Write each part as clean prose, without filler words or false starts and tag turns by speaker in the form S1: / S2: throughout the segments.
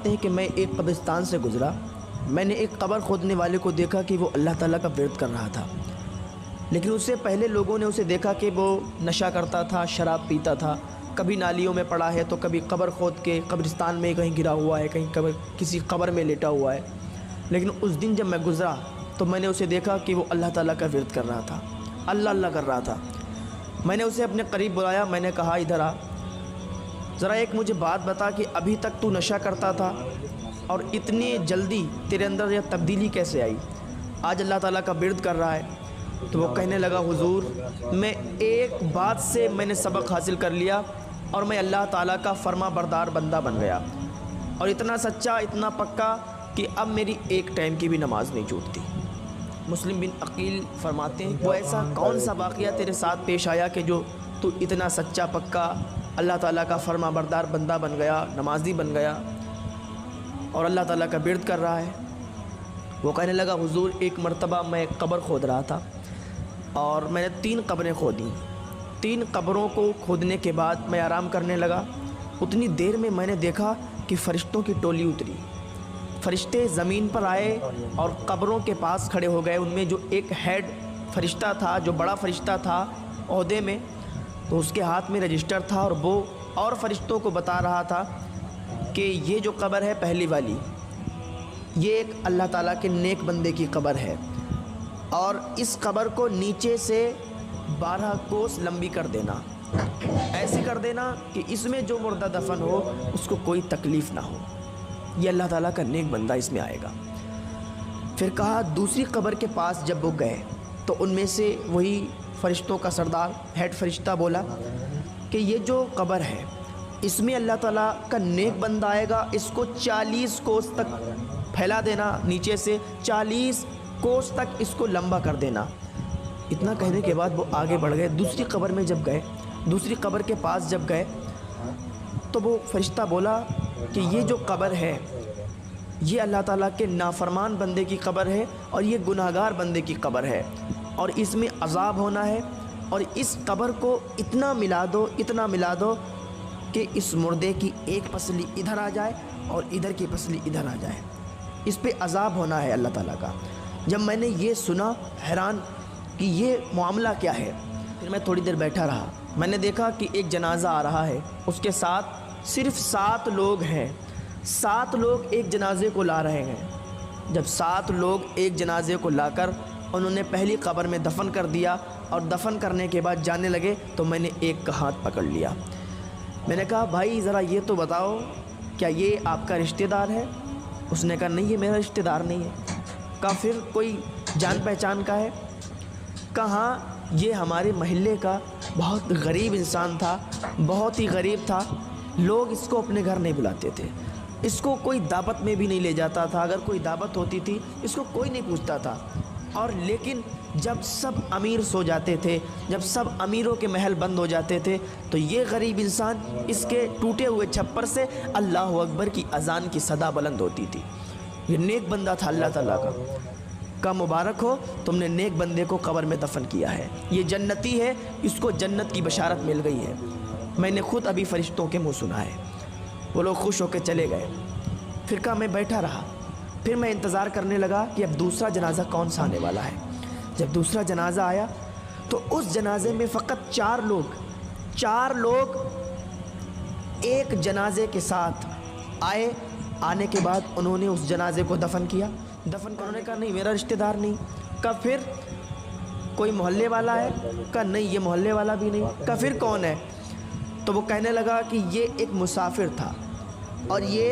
S1: فرماتے ہیں کہ میں ایک قبرستان سے گزرا، میں نے ایک قبر کھودنے والے کو دیکھا کہ وہ اللہ تعالیٰ کا ورد کر رہا تھا، لیکن اس سے پہلے لوگوں نے اسے دیکھا کہ وہ نشہ کرتا تھا، شراب پیتا تھا، کبھی نالیوں میں پڑا ہے تو کبھی قبر کھود کے قبرستان میں کہیں گرا ہوا ہے، کہیں کسی قبر میں لیٹا ہوا ہے۔ لیکن اس دن جب میں گزرا تو میں نے اسے دیکھا کہ وہ اللہ تعالیٰ کا ورد کر رہا تھا، اللہ اللہ کر رہا تھا۔ میں نے اسے اپنے قریب بلایا، میں نے کہا ادھر آ، ذرا ایک مجھے بات بتا کہ ابھی تک تو نشہ کرتا تھا اور اتنی جلدی تیرے اندر یہ تبدیلی کیسے آئی، آج اللہ تعالیٰ کا ورد کر رہا ہے؟ تو وہ کہنے لگا حضور میں ایک بات سے میں نے سبق حاصل کر لیا اور میں اللہ تعالیٰ کا فرما بردار بندہ بن گیا، اور اتنا سچا اتنا پکا کہ اب میری ایک ٹائم کی بھی نماز نہیں چھوٹتی۔ مسلم بن عقیل فرماتے ہیں وہ ایسا کون سا واقعہ تیرے ساتھ پیش آیا کہ جو تو اتنا سچا پکا اللہ تعالیٰ کا فرما بردار بندہ بن گیا، نمازی بن گیا اور اللہ تعالیٰ کا ورد کر رہا ہے؟ وہ کہنے لگا حضور ایک مرتبہ میں قبر کھود رہا تھا اور میں نے 3 قبریں کھودیں، 3 قبروں کو کھودنے کے بعد میں آرام کرنے لگا، اتنی دیر میں نے دیکھا کہ فرشتوں کی ٹولی اتری، فرشتے زمین پر آئے اور قبروں کے پاس کھڑے ہو گئے۔ ان میں جو ایک ہیڈ فرشتہ تھا، جو بڑا فرشتہ تھا عہدے میں، تو اس کے ہاتھ میں رجسٹر تھا اور وہ اور فرشتوں کو بتا رہا تھا کہ یہ جو قبر ہے پہلی والی، یہ ایک اللہ تعالیٰ کے نیک بندے کی قبر ہے، اور اس قبر کو نیچے سے 12 کوس لمبی کر دینا، ایسی کر دینا کہ اس میں جو مردہ دفن ہو اس کو کوئی تکلیف نہ ہو، یہ اللہ تعالیٰ کا نیک بندہ اس میں آئے گا۔ پھر کہا دوسری قبر کے پاس جب وہ گئے تو ان میں سے وہی فرشتوں کا سردار ہیڈ فرشتہ بولا کہ یہ جو قبر ہے اس میں اللہ تعالیٰ کا نیک بندہ آئے گا، اس کو 40 کوس تک پھیلا دینا، نیچے سے 40 کوس تک اس کو لمبا کر دینا۔ اتنا کہنے کے بعد وہ آگے بڑھ گئے، دوسری قبر میں جب گئے، دوسری قبر کے پاس جب گئے تو وہ فرشتہ بولا کہ یہ جو قبر ہے یہ اللہ تعالیٰ کے نافرمان بندے کی قبر ہے اور یہ گناہگار بندے کی قبر ہے، اور اس میں عذاب ہونا ہے، اور اس قبر کو اتنا ملا دو، اتنا ملا دو کہ اس مردے کی ایک پسلی ادھر آ جائے اور ادھر کی پسلی ادھر آ جائے، اس پہ عذاب ہونا ہے اللہ تعالیٰ کا۔ جب میں نے یہ سنا حیران کہ یہ معاملہ کیا ہے، پھر میں تھوڑی دیر بیٹھا رہا، میں نے دیکھا کہ ایک جنازہ آ رہا ہے، اس کے ساتھ صرف 7 لوگ ہیں، 7 لوگ ایک جنازے کو لا رہے ہیں۔ جب 7 لوگ ایک جنازے کو لا کر انہوں نے پہلی قبر میں دفن کر دیا اور دفن کرنے کے بعد جانے لگے تو میں نے ایک کا ہاتھ پکڑ لیا، میں نے کہا بھائی ذرا یہ تو بتاؤ کیا یہ آپ کا رشتہ دار ہے؟ اس نے کہا نہیں یہ میرا رشتہ دار نہیں ہے۔ کہا پھر کوئی جان پہچان کا ہے؟ کہا یہ ہمارے محلے کا بہت غریب انسان تھا، بہت ہی غریب تھا، لوگ اس کو اپنے گھر نہیں بلاتے تھے، اس کو کوئی دعوت میں بھی نہیں لے جاتا تھا، اگر کوئی دعوت ہوتی تھی اس کو کوئی نہیں پوچھتا تھا، اور لیکن جب سب امیر سو جاتے تھے، جب سب امیروں کے محل بند ہو جاتے تھے تو یہ غریب انسان اس کے ٹوٹے ہوئے چھپر سے اللہ اکبر کی اذان کی صدا بلند ہوتی تھی۔ یہ نیک بندہ تھا اللہ تعالیٰ کا مبارک ہو تم نے نیک بندے کو قبر میں دفن کیا ہے، یہ جنتی ہے، اس کو جنت کی بشارت مل گئی ہے، میں نے خود ابھی فرشتوں کے منہ سنا ہے۔ وہ لوگ خوش ہو کے چلے گئے۔ پھر کہا میں بیٹھا رہا، پھر میں انتظار کرنے لگا کہ اب دوسرا جنازہ کون سا آنے والا ہے۔ جب دوسرا جنازہ آیا تو اس جنازے میں فقط 4 لوگ ایک جنازے کے ساتھ آئے، آنے کے بعد انہوں نے اس جنازے کو دفن کیا، دفن کرنے کا نہیں میرا رشتہ دار نہیں۔ کہا پھر کوئی محلے والا ہے؟ کہا نہیں یہ محلے والا بھی نہیں۔ کہا پھر کون ہے؟ تو وہ کہنے لگا کہ یہ ایک مسافر تھا اور یہ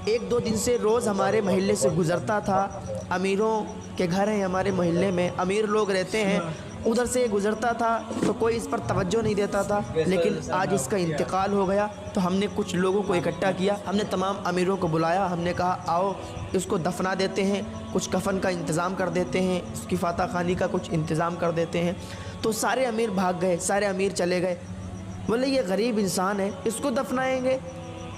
S1: 1-2 دن سے روز ہمارے محلے سے گزرتا تھا، امیروں کے گھر ہیں ہمارے محلے میں، امیر لوگ رہتے ہیں، ادھر سے گزرتا تھا تو کوئی اس پر توجہ نہیں دیتا تھا، لیکن آج اس کا انتقال ہو گیا تو ہم نے کچھ لوگوں کو اکٹھا کیا، ہم نے تمام امیروں کو بلایا، ہم نے کہا آؤ اس کو دفنا دیتے ہیں، کچھ کفن کا انتظام کر دیتے ہیں، اس کی فاتح خوانی کا کچھ انتظام کر دیتے ہیں۔ تو سارے امیر بھاگ گئے، سارے امیر چلے گئے، بولے یہ غریب انسان ہے اس کو دفنائیں گے،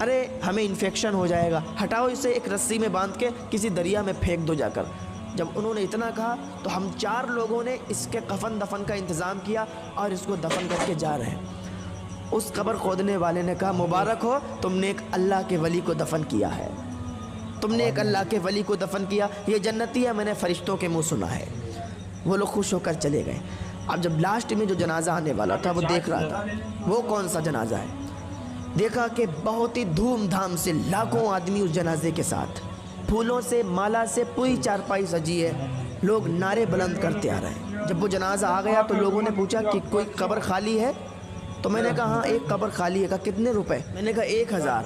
S1: ارے ہمیں انفیکشن ہو جائے گا، ہٹاؤ اسے ایک رسی میں باندھ کے کسی دریا میں پھینک دو جا کر۔ جب انہوں نے اتنا کہا تو ہم 4 لوگوں نے اس کے کفن دفن کا انتظام کیا اور اس کو دفن کر کے جا رہے ہیں۔ اس قبر کھودنے والے نے کہا مبارک ہو، تم نے ایک اللہ کے ولی کو دفن کیا ہے، تم نے ایک اللہ کے ولی کو دفن کیا، یہ جنتی ہے، میں نے فرشتوں کے منہ سنا ہے۔ وہ لوگ خوش ہو کر چلے گئے۔ اب جب لاسٹ میں جو جنازہ آنے والا تھا وہ دیکھ رہا تھا وہ کون سا جنازہ ہے، دیکھا کہ بہت ہی دھوم دھام سے لاکھوں آدمی اس جنازے کے ساتھ، پھولوں سے مالا سے پوری چارپائی سجی ہے، لوگ نعرے بلند کرتے آ رہے ہیں۔ جب وہ جنازہ آ گیا تو لوگوں نے پوچھا کہ کوئی قبر خالی ہے؟ تو میں نے کہا ہاں ایک قبر خالی ہے۔ کہا کتنے روپے؟ میں نے کہا 1000۔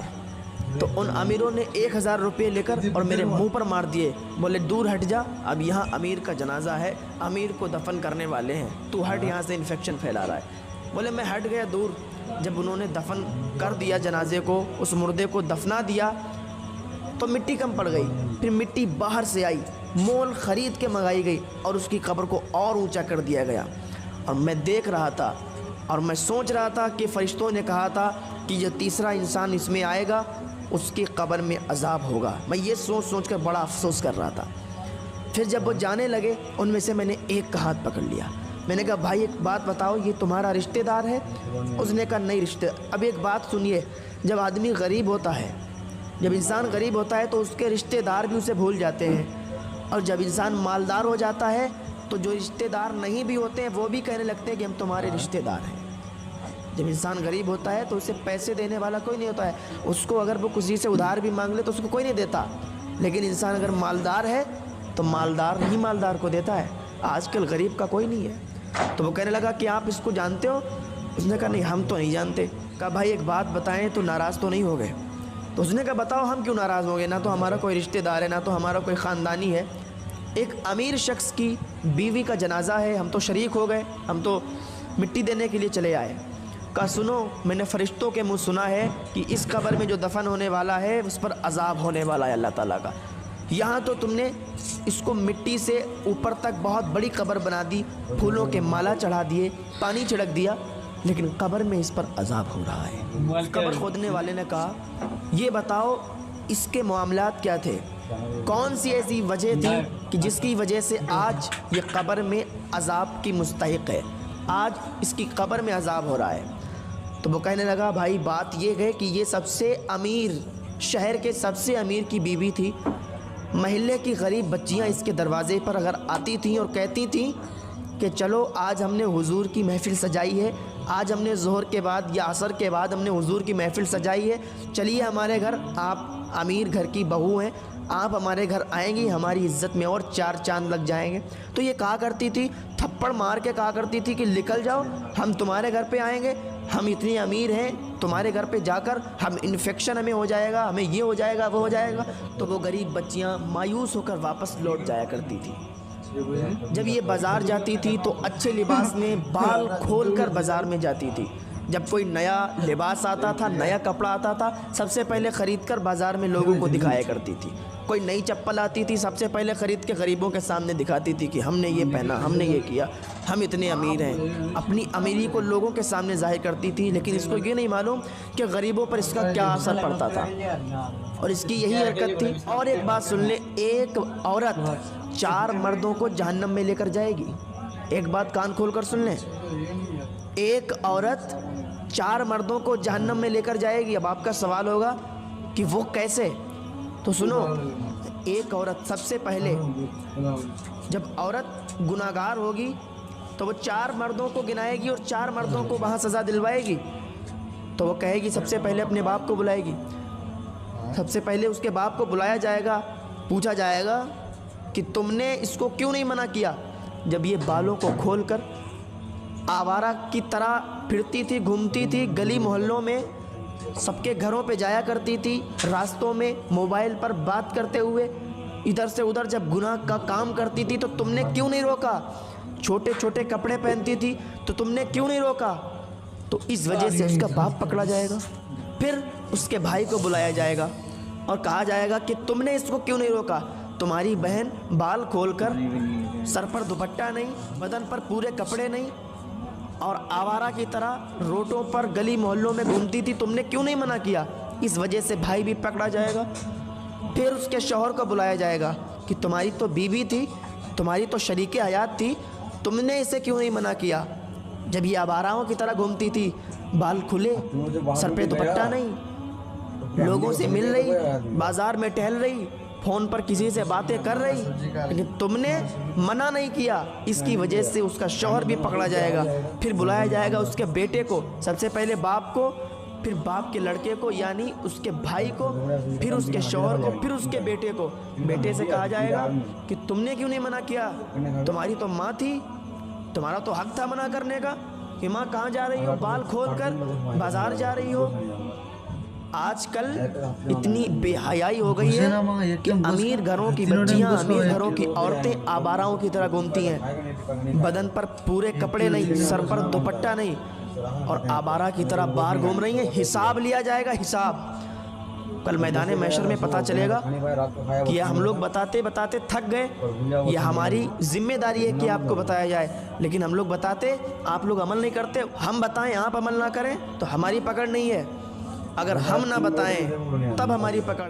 S1: تو ان امیروں نے 1000 روپے لے کر اور میرے منہ پر مار دیے، بولے دور ہٹ جا، اب یہاں امیر کا جنازہ ہے، امیر کو دفن کرنے والے ہیں، تو ہٹ، یہاں سے انفیکشن پھیلا رہا ہے۔ بولے میں ہٹ گیا دور۔ جب انہوں نے دفن کر دیا جنازے کو، اس مردے کو دفنا دیا تو مٹی کم پڑ گئی، پھر مٹی باہر سے آئی، مول خرید کے منگائی گئی اور اس کی قبر کو اور اونچا کر دیا گیا۔ اور میں دیکھ رہا تھا اور میں سوچ رہا تھا کہ فرشتوں نے کہا تھا کہ جو تیسرا انسان اس میں آئے گا اس کی قبر میں عذاب ہوگا۔ میں یہ سوچ کر بڑا افسوس کر رہا تھا۔ پھر جب وہ جانے لگے ان میں سے میں نے ایک کا ہاتھ پکڑ لیا، میں نے کہا بھائی ایک بات بتاؤ، یہ تمہارا رشتہ دار ہے؟ اس نے کہا نہیں رشتہ۔ اب ایک بات سنیے، جب آدمی غریب ہوتا ہے، جب انسان غریب ہوتا ہے تو اس کے رشتہ دار بھی اسے بھول جاتے ہیں، اور جب انسان مالدار ہو جاتا ہے تو جو رشتہ دار نہیں بھی ہوتے ہیں وہ بھی کہنے لگتے ہیں کہ ہم تمہارے رشتہ دار ہیں۔ جب انسان غریب ہوتا ہے تو اسے پیسے دینے والا کوئی نہیں ہوتا ہے، اس کو اگر وہ کسی سے ادھار بھی مانگ لے تو اس کو کوئی نہیں دیتا، لیکن انسان اگر مالدار ہے تو مالدار ہی مالدار کو دیتا ہے۔ آج کل غریب کا کوئی نہیں ہے۔ تو وہ کہنے لگا کہ آپ اس کو جانتے ہو؟ اس نے کہا نہیں ہم تو نہیں جانتے۔ کہا بھائی ایک بات بتائیں تو ناراض تو نہیں ہو گئے؟ تو اس نے کہا بتاؤ ہم کیوں ناراض ہو گئے، نہ تو ہمارا کوئی رشتہ دار ہے، نہ تو ہمارا کوئی خاندانی ہے، ایک امیر شخص کی بیوی کا جنازہ ہے، ہم تو شریک ہو گئے، ہم تو مٹی دینے کے لیے چلے آئے۔ کہا سنو، میں نے فرشتوں کے منہ سنا ہے کہ اس قبر میں جو دفن ہونے والا ہے اس پر عذاب ہونے والا ہے اللہ تعالیٰ کا۔ یہاں تو تم نے اس کو مٹی سے اوپر تک بہت بڑی قبر بنا دی، پھولوں کے مالا چڑھا دیے، پانی چھڑک دیا، لیکن قبر میں اس پر عذاب ہو رہا ہے۔ قبر کھودنے والے نے کہا یہ بتاؤ اس کے معاملات کیا تھے، کون سی ایسی وجہ تھی کہ جس کی وجہ سے آج یہ قبر میں عذاب کی مستحق ہے، آج اس کی قبر میں عذاب ہو رہا ہے؟ تو وہ کہنے لگا بھائی بات یہ ہے کہ یہ سب سے امیر، شہر کے سب سے امیر کی بیوی تھی، محلے کی غریب بچیاں اس کے دروازے پر اگر آتی تھیں اور کہتی تھیں کہ چلو آج ہم نے حضور کی محفل سجائی ہے، آج ہم نے ظہر کے بعد یا عصر کے بعد ہم نے حضور کی محفل سجائی ہے، چلیے ہمارے گھر، آپ امیر گھر کی بہو ہیں، آپ ہمارے گھر آئیں گی، ہماری عزت میں اور 4 چاند لگ جائیں گے۔ تو یہ کہا کرتی تھی، تھپڑ مار کے کہا کرتی تھی کہ نکل جاؤ، ہم تمہارے گھر پہ آئیں گے، ہم اتنے امیر ہیں، تمہارے گھر پہ جا کر ہم انفیکشن ہمیں ہو جائے گا، ہمیں یہ ہو جائے گا وہ ہو جائے گا۔ تو وہ غریب بچیاں مایوس ہو کر واپس لوٹ جایا کرتی تھی۔ جب یہ بازار جاتی تھی تو اچھے لباس میں بال کھول کر بازار میں جاتی تھی، جب کوئی نیا لباس آتا تھا، نیا کپڑا آتا تھا، سب سے پہلے خرید کر بازار میں لوگوں کو دکھایا کرتی تھی۔ کوئی نئی چپل آتی تھی، سب سے پہلے خرید کے غریبوں کے سامنے دکھاتی تھی کہ ہم نے یہ پہنا، ہم نے یہ کیا، ہم اتنے امیر ہیں، اپنی امیری کو لوگوں کے سامنے ظاہر کرتی تھی، لیکن اس کو یہ نہیں معلوم کہ غریبوں پر اس کا کیا اثر پڑتا تھا، اور اس کی یہی حرکت تھی۔ اور ایک بات سن لیں، ایک عورت 4 مردوں کو جہنم میں لے کر جائے گی۔ ایک بات کان کھول کر سن لیں، ایک عورت 4 مردوں کو جہنم میں لے کر جائے گی۔ اب آپ کا سوال ہوگا کہ وہ کیسے؟ تو سنو، ایک عورت سب سے پہلے جب عورت گناہگار ہوگی تو وہ 4 مردوں کو گنائے گی اور 4 مردوں کو وہاں سزا دلوائے گی۔ تو وہ کہے گی، سب سے پہلے اپنے باپ کو بلائے گی، سب سے پہلے اس کے باپ کو بلایا جائے گا، پوچھا جائے گا کہ تم نے اس کو کیوں نہیں منع کیا؟ جب یہ بالوں کو کھول کر آوارہ کی طرح پھرتی تھی، گھومتی تھی، گلی محلوں میں سب کے گھروں پہ جایا کرتی تھی، راستوں میں موبائل پر بات کرتے ہوئے ادھر سے ادھر جب گناہ کا کام کرتی تھی تو تم نے کیوں نہیں روکا؟ چھوٹے چھوٹے کپڑے پہنتی تھی تو تم نے کیوں نہیں روکا؟ تو اس وجہ سے اس کا باپ پکڑا جائے گا، پھر اس کے بھائی کو بلایا جائے گا اور کہا جائے گا کہ تم نے اس کو کیوں نہیں روکا؟ تمہاری بہن بال کھول کر، سر پر دوپٹہ نہیں، بدن پر پورے کپڑے نہیں، اور آوارہ کی طرح روڈوں پر گلی محلوں میں گھومتی تھی، تم نے کیوں نہیں منع کیا؟ اس وجہ سے بھائی بھی پکڑا جائے گا۔ پھر اس کے شوہر کو بلایا جائے گا کہ تمہاری تو بیوی تھی، تمہاری تو شریک حیات تھی، تم نے اسے کیوں نہیں منع کیا؟ جب یہ آواراؤں کی طرح گھومتی تھی بال کھلے، سر پہ دوپٹہ نہیں، لوگوں سے مل رہی، بازار میں ٹہل رہی، فون پر کسی سے باتیں کر رہی، لیکن تم نے منع نہیں کیا، اس کی وجہ سے اس کا شوہر بھی پکڑا جائے گا، پھر بلایا جائے گا اس کے بیٹے کو، سب سے پہلے باپ کو، پھر باپ کے لڑکے کو یعنی اس کے بھائی کو، پھر اس کے شوہر کو، پھر اس کے بیٹے کو۔ بیٹے سے کہا جائے گا کہ تم نے کیوں نہیں منع کیا، تمہاری تو ماں تھی، تمہارا تو حق تھا منع کرنے کا، کہ ماں کہاں جا رہی ہو، بال کھول کر بازار جا رہی ہو۔ آج کل اتنی بے حیائی ہو گئی ہے کہ امیر گھروں کی بچیاں، امیر گھروں کی عورتیں آواراؤں کی طرح گھومتی ہیں، بدن پر پورے کپڑے نہیں، سر پر دوپٹہ نہیں، اور آوارہ کی طرح باہر گھوم رہی ہیں۔ حساب لیا جائے گا، حساب کل میدان محشر میں پتہ چلے گا کہ یہ ہم لوگ بتاتے بتاتے تھک گئے، یہ ہماری ذمہ داری ہے کہ آپ کو بتایا جائے، لیکن ہم لوگ بتاتے، آپ لوگ عمل نہیں کرتے، ہم بتائیں آپ عمل نہ کریں تو ہماری پکڑ نہیں ہے، اگر ہم نہ بتائیں تب ہماری پکڑ